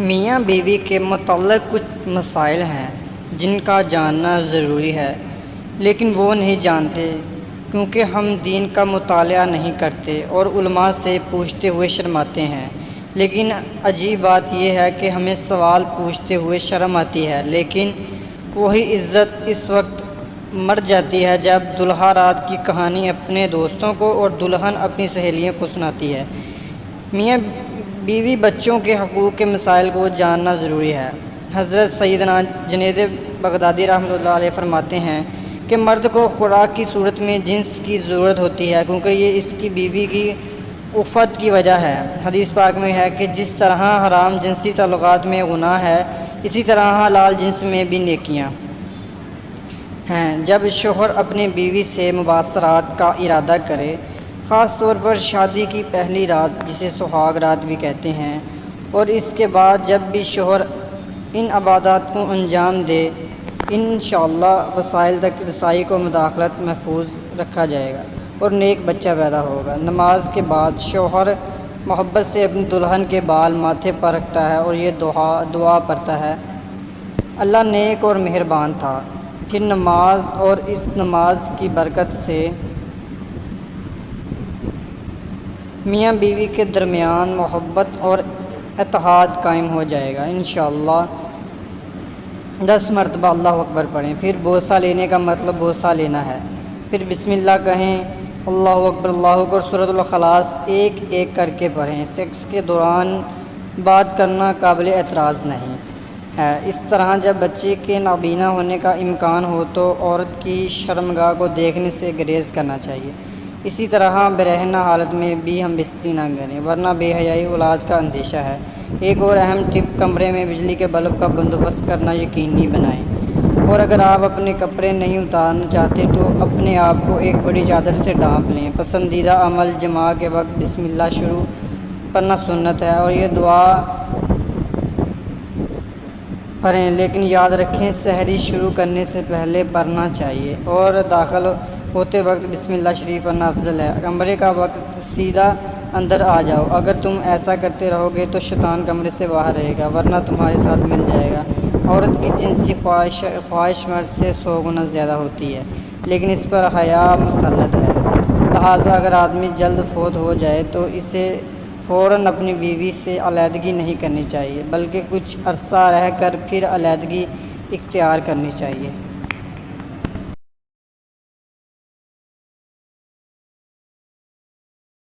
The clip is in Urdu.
میاں بیوی کے متعلق کچھ مسائل ہیں جن کا جاننا ضروری ہے، لیکن وہ نہیں جانتے کیونکہ ہم دین کا مطالعہ نہیں کرتے اور علماء سے پوچھتے ہوئے شرماتے ہیں۔ لیکن عجیب بات یہ ہے کہ ہمیں سوال پوچھتے ہوئے شرم آتی ہے، لیکن وہی عزت اس وقت مر جاتی ہے جب دلہا رات کی کہانی اپنے دوستوں کو اور دلہن اپنی سہیلیوں کو سناتی ہے۔ میاں بیوی بچوں کے حقوق کے مسائل کو جاننا ضروری ہے۔ حضرت سیدنا جنید بغدادی رحمۃ اللہ علیہ فرماتے ہیں کہ مرد کو خوراک کی صورت میں جنس کی ضرورت ہوتی ہے کیونکہ یہ اس کی بیوی کی الفت کی وجہ ہے۔ حدیث پاک میں ہے کہ جس طرح حرام جنسی تعلقات میں گناہ ہے، اسی طرح حلال جنس میں بھی نیکیاں ہیں۔ جب شوہر اپنی بیوی سے مباشرت کا ارادہ کرے، خاص طور پر شادی کی پہلی رات جسے سہاگ رات بھی کہتے ہیں، اور اس کے بعد جب بھی شوہر ان عبادات کو انجام دے، انشاءاللہ وسائل تک رسائی کو مداخلت محفوظ رکھا جائے گا اور نیک بچہ پیدا ہوگا۔ نماز کے بعد شوہر محبت سے اپنی دلہن کے بال ماتھے پر رکھتا ہے اور یہ دعا پڑھتا ہے: اللہ نیک اور مہربان تھا۔ پھر نماز اور اس نماز کی برکت سے میاں بیوی کے درمیان محبت اور اتحاد قائم ہو جائے گا۔ انشاءاللہ 10 مرتبہ اللہ اکبر پڑھیں۔ پھر بوسہ لینے کا مطلب بوسہ لینا ہے۔ پھر بسم اللہ کہیں، اللہ اکبر سورۃ الاخلاص ایک ایک کر کے پڑھیں۔ سیکس کے دوران بات کرنا قابل اعتراض نہیں ہے۔ اس طرح جب بچے کے نابینا ہونے کا امکان ہو تو عورت کی شرمگاہ کو دیکھنے سے گریز کرنا چاہیے۔ اسی طرح برہنہ حالت میں بھی ہم بستری نہ کریں، ورنہ بے حیائی اولاد کا اندیشہ ہے۔ ایک اور اہم ٹپ، کمرے میں بجلی کے بلب کا بندوبست کرنا یقینی بنائیں، اور اگر آپ اپنے کپڑے نہیں اتارنا چاہتے تو اپنے آپ کو ایک بڑی چادر سے ڈھانپ لیں۔ پسندیدہ عمل جماع کے وقت بسم اللہ شروع پڑھنا سنت ہے اور یہ دعا پڑھیں، لیکن یاد رکھیں سحری شروع کرنے سے پہلے پڑھنا چاہیے اور داخل ہوتے وقت بسم اللہ شریف پڑھنا افضل ہے۔ کمرے کا وقت سیدھا اندر آ جاؤ، اگر تم ایسا کرتے رہو گے تو شیطان کمرے سے باہر رہے گا ورنہ تمہارے ساتھ مل جائے گا۔ عورت کی جنسی خواہش مرد سے 100 گنا زیادہ ہوتی ہے، لیکن اس پر حیا مسلط ہے، لہٰذا اگر آدمی جلد فوت ہو جائے تو اسے فوراً اپنی بیوی سے علیحدگی نہیں کرنی چاہیے، بلکہ کچھ عرصہ رہ کر پھر علیحدگی اختیار کرنی چاہیے۔